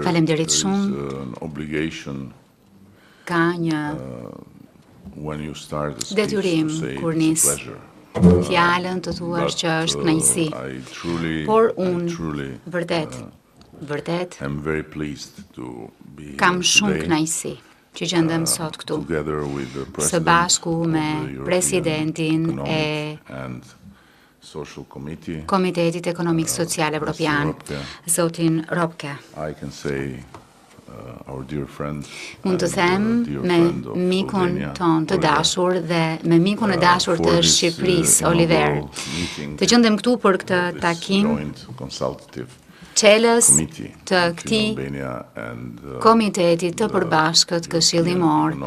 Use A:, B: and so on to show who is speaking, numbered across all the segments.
A: Faleminderit shumë. Ka një detyrim kur nis fjalën të thuash që është kënaqësi. Por unë vërtet kam shumë kënaqësi që gjendem sot këtu së bashku me presidentin e Komitetit Ekonomik Social Evropian, zotin Robke. Mund të them me mikun ton të dashur dhe me mikun e dashur të Shqipërisë, Oliver. Të gjendem këtu për këtë takim çelës të këtij komiteti të përbashkët këshillimor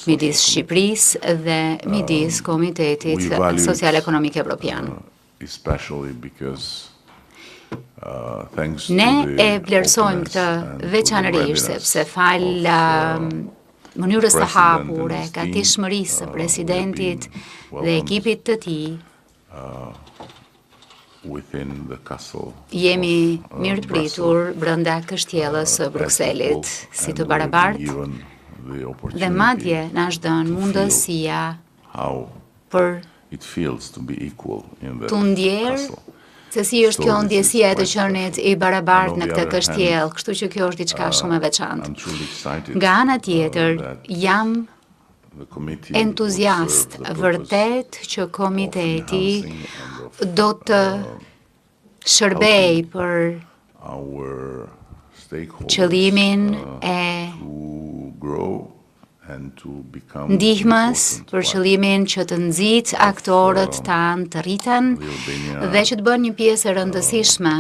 A: midis Shqipërisë dhe midis Komitetit Social Ekonomik Evropian. Ne e vlerësojmë këtë veçanërisht sepse fal mënyrës së hapur e gatishmërisë së presidentit dhe ekipit të tij jemi mirëpritur brenda kështjellës së Brukselit si të barabartë dhe madje na është dhënë mundësia për të ndjerë se si është kjo ndjesia e të qenit i barabartë në këtë kështjellë, kështu që kjo është diçka shumë e veçantë. Nga ana tjetër, jam entuziast vërtet që komiteti do të shërbej për qëllimin e ndihmës për qëllimin që të nxit aktorët tanë të rriten dhe që të bënë një pjesë e rëndësishme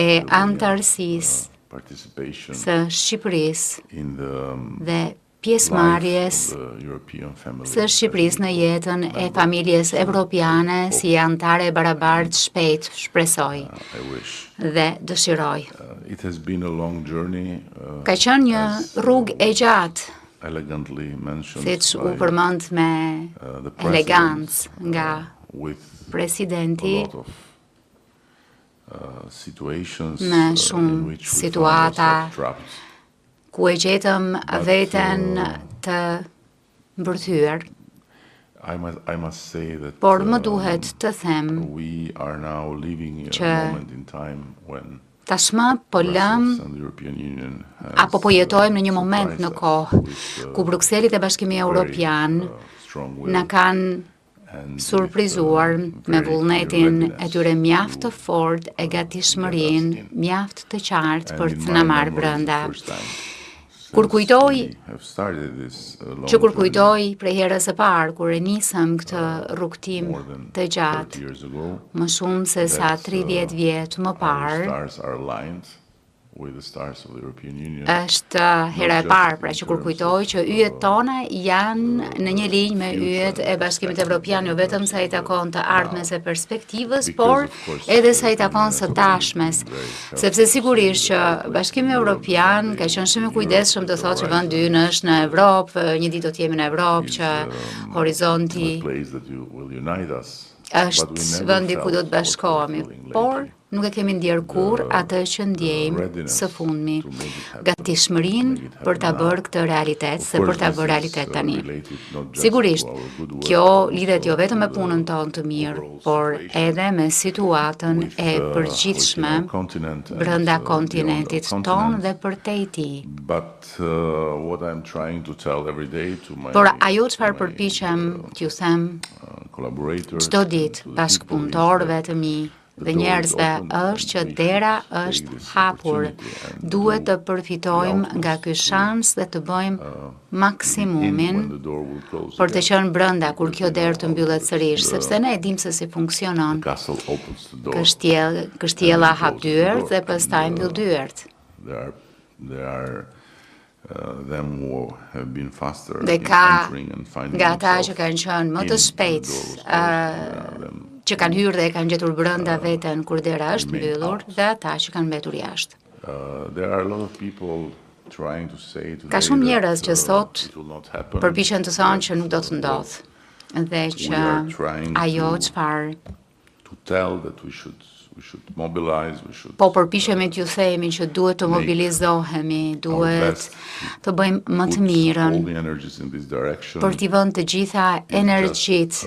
A: e antarësisë së Shqipërisë dhe pjesëmarrjes së Shqipërisë në jetën e familjes evropiane si antare e barabartë shpejt, shpresoj dhe dëshiroj. Ka qenë një rrugë e gjatë, siç u përmend me elegancë nga presidenti, me shumë situata ku e gjetëm veten të mbërthyer. Por më duhet të them që tashmë po lëm apo po jetojmë në një moment në kohë ku Brukseli dhe Bashkimi Evropian na kanë surprizuar me vullnetin e tyre mjaft të fortë e gatishmërinë mjaft të qartë për të na marrë brenda. Kur kujtoj prej herës së parë kur e nisëm këtë rrugtim të gjatë, më shumë se sa 30 vjet më parë, është hera e parë, pra që kur kujtoj që yjet tona janë në një linjë me yjet e Bashkimit Evropian, jo vetëm sa i takon të ardhmes e perspektivës, por edhe sa i takon së tashmes, sepse sigurisht që Bashkimi Evropian ka qenë shumë i kujdesshëm të thotë që vendi ynë është në Evropë, një ditë do të jemi në Evropë, që horizonti është vendi ku do të bashkohemi, por nuk e kemi ndjerë kurrë atë që ndjejmë së fundmi, gatishmërinë për ta bërë këtë realitet, se për ta bërë realitet tani. Sigurisht, kjo lidhet jo vetëm me punën tonë të mirë, por edhe me situatën e përgjithshme brenda kontinentit tonë dhe përtej tij. Por ajo çfarë përpiqem t'ju them çdo ditë bashkëpunëtorëve të mi dhe njerëzve është që dera është hapur. Duhet të përfitojmë nga ky shans dhe të bëjmë maksimumin për të qenë brenda kur kjo derë të mbyllet sërish, sepse ne e dimë se si funksionon. Kështjella hap dyert dhe pastaj mbyll dyert. Dhe ka nga ata që kanë qenë më të shpejtë që kanë hyrë dhe e kanë gjetur brenda veten kur dera është mbyllur dhe ata që kanë mbetur jashtë. Ka shumë njerëz që sot përpiqen të thonë që nuk do të ndodhë dhe që ajo çfarë Po përpiqemi t'ju themi që duhet të mobilizohemi, duhet të bëjmë më të mirën për t'i vënë të gjitha energjitë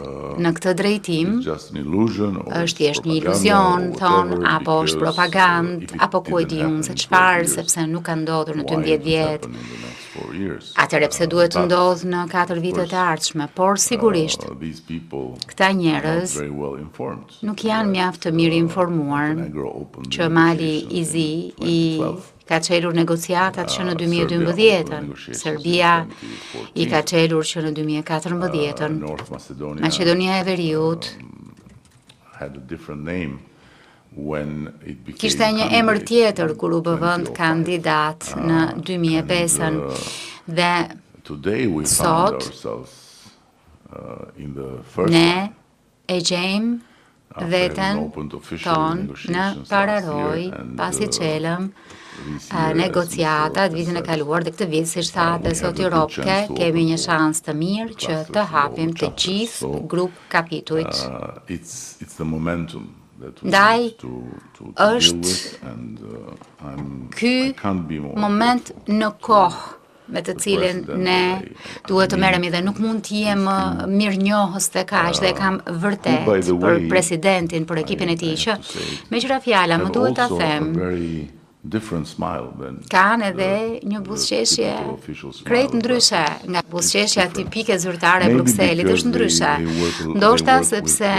A: në këtë drejtim. Është thjesht një iluzion, thon, apo është propagandë, apo ku e di unë se çfarë, sepse nuk ka ndodhur në 12 vjet. Atëherë pse duhet të ndodhë në 4 vitet e ardhshme, por sigurisht këta njerëz nuk janë mjaft të mirë informuar që Mali i Zi i ka çelur negociatat që në 2012-ën, Serbia i ka çelur që në 2014-ën, Maqedonia e Veriut kishte një emër tjetër kur u bë vend kandidat në 2005-ën dhe sot ne e gjejmë veten tonë në pararoj pasi çelëm negociatat vitin e kaluar dhe këtë vit, siç tha dhe zoti Ropke, kemi një shans të mirë që të hapim të gjithë grup kapitujt. Ndaj, është ky moment në kohë me të cilin ne duhet të merremi dhe nuk mund të jem mirënjohës të kaq dhe kam vërtet për presidentin, për ekipin e tij që me qira fjala më duhet ta them kanë edhe një buzëqeshje krejt ndryshe nga buzëqeshja tipike zyrtare e Brukselit, është ndryshe. Ndoshta sepse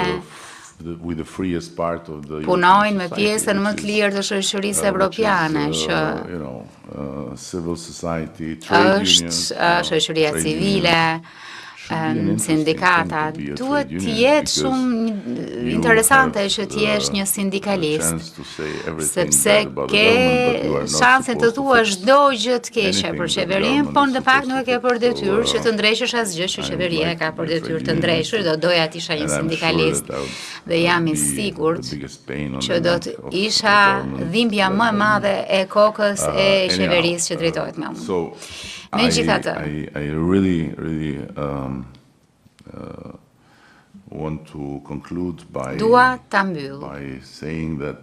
A: punojnë me pjesën më të lirë të shoqërisë evropiane, që është shoqëria civile, sindikata. Duhet të jetë shumë interesante që të jesh një sindikalist, sepse ke shansin të thuash çdo gjë të keqe për qeverinë, por në fakt nuk e ke për detyrë që të ndreshësh asgjë që qeveria ka për detyrë të ndreshur. Do doja të isha një sindikalist dhe jam I sigurt që do të isha dhimbja më e madhe e kokës e qeverisë që drejtohet me unë. Megjithatë,
B: I really want to conclude by
A: saying that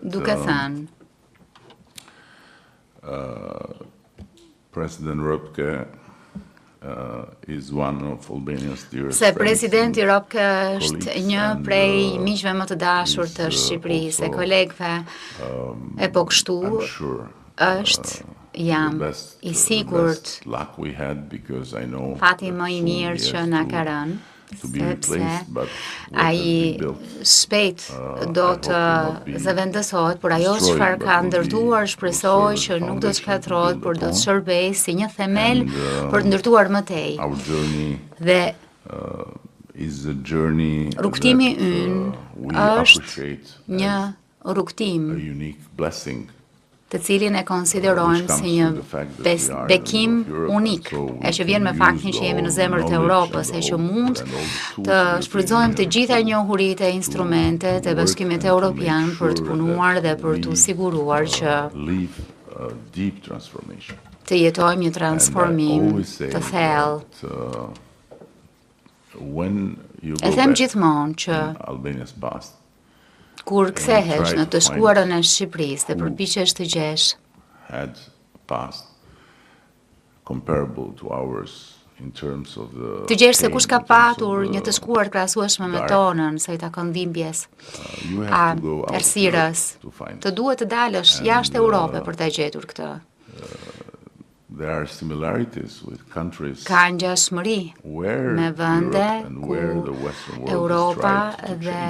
B: President Ropke is one of Albania's dearest
A: friends. Se presidenti Ropke është një prej miqve më të dashur të Shqipërisë, e kolegëve, e po kështu është jam I sigurt fati më I mirë që na ka rënë, sepse ai shpejt do të zëvendësohet, por ajo çfarë ka ndërtuar shpresoj që nuk do të shkatërrohet, por do të shërbejë si një themel për të ndërtuar më tej. Dhe rrugtimi ynë është një rrugtim të cilin e konsiderojmë si një bekim unik, e që vjen me faktin që jemi në zemër të Europës, e që mund të shfrytëzojmë të gjitha njohuritë e instrumentet e Bashkimit Evropian për të punuar dhe për të siguruar që të jetojmë një transformim të thellë. E them gjithmonë që kur kthehesh në të shkuarën e Shqipërisë dhe përpiqesh të gjesh se kush ka patur një të shkuar krahasueshme me tonën, sa I takon dhimbjes, errësirës, të duhet të dalësh jashtë Europës për ta gjetur këtë. Ka ngjashmëri me vende ku Europa dhe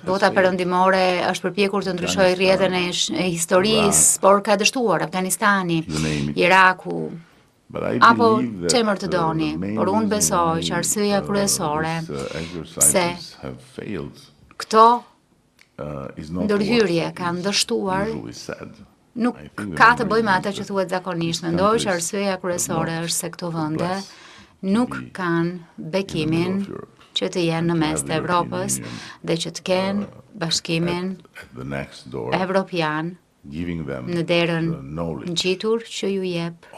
A: bota perëndimore është përpjekur të ndryshojë rrjetën e historisë, por ka dështuar Afganistani, Iraku, apo çemër të doni, por unë besoj që arsyeja kryesore se këto ndërhyrje kanë dështuar nuk ka të bëjë me atë që thuhet zakonisht. Mendoj që arsyeja kryesore është se këto vende nuk kanë bekimin që të jenë në mes të Evropës dhe që të kenë bashkimin evropian në derën ngjitur që ju jep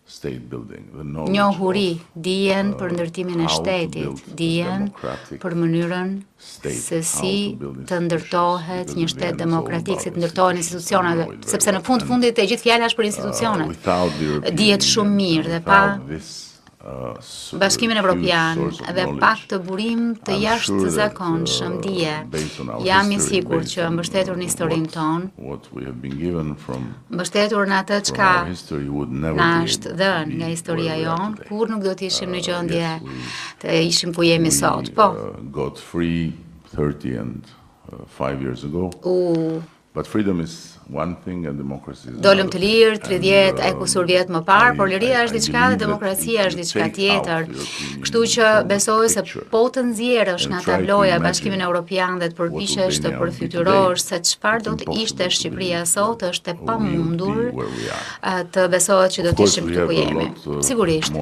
B: state building, the
A: njohuri, dijen për ndërtimin e shtetit, dijen për mënyrën se si të ndërtohet një shtet demokratik, si të ndërtohen institucionet, sepse në fundit e gjithë fjala është për institucionet. Dihet shumë mirë dhe pa Bashkimin Evropian dhe pa këtë burim të jashtëzakonshëm dije, jam I sigurt që mbështetur në historinë tonë, mbështetur në atë çka na është dhënë nga historia jonë, kur nuk do të ishim në gjendje të ishim ku jemi sot. Po.
B: Got free 30 and 5 years ago. But freedom is one thing and democracy is
A: Dolëm të lirë 30 e kusur vjet më parë, por liria është diçka dhe demokracia është diçka tjetër. Kështu që besoj se po të nxjerrësh nga tabloja Bashkimin Evropian dhe të përpiqesh të përfytyrosh se çfarë do të ishte Shqipëria sot, është e pamundur të besohet që do të ishim këtu ku jemi. Sigurisht.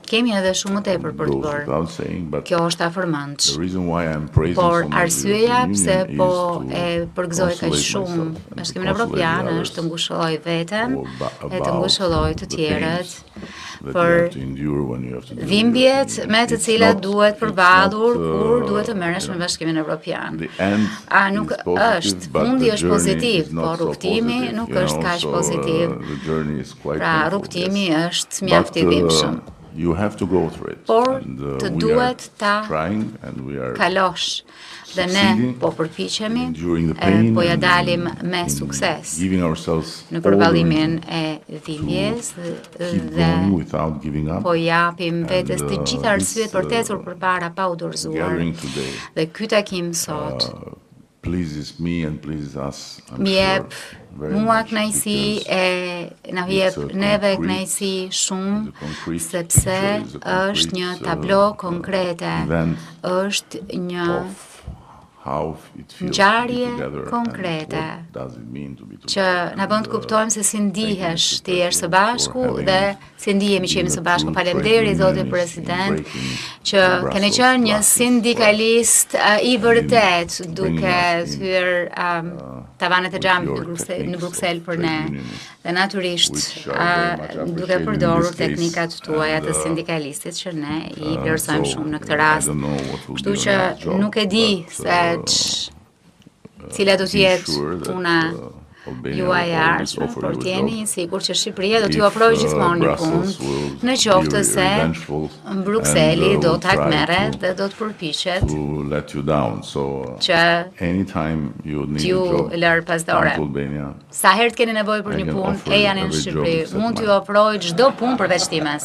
A: Kemi edhe shumë më tepër për të bërë. Kjo është afërmendsh. Por arsyeja pse po e përgëzoj kaq shumë Bashkimin Evropian është të ngushëlloj veten e të ngushëlloj të tjerët për dhimbjet me të cilat duhet përballur kur duhet të merresh me Bashkimin Evropian. A nuk është, fundi është pozitiv, por rrugtimi nuk është kaq pozitiv. Pra rrugtimi është mjaft I dhimbshëm. Por të duhet ta kalosh dhe ne po përpiqemi po ja dalim me sukses në përballimin e dhimbjes dhe po japim vetes të gjitha arsyet për të ecur përpara pa u dorëzuar. Dhe ky takim sot më jep mua kënaqësi e na jep neve kënaqësi shumë sepse është një tablo konkrete, është një ngjarje konkrete që na bën të kuptojmë se si ndihesh ti je së bashku dhe si ndihemi që jemi së bashku. Faleminderit zoti president që keni qenë një sindikalist I vërtet duke thyer tavanët e xhamit në Bruksel për ne dhe natyrisht duke përdorur teknikat tuaja të sindikalistit që ne I vlerësojmë shumë në këtë rast. Kështu që nuk e di se cila do të jetë puna juaj e ardhshme, por t'jeni sigur që Shqipëria do t'ju ofrojë gjithmonë një punë, në qoftë se Brukseli do ta merret dhe do të përpiqet që t'ju lërë pas dore. Sa herë të keni nevojë për një punë, e janë në Shqipëri, mund t'ju ofrojë çdo punë përveç times.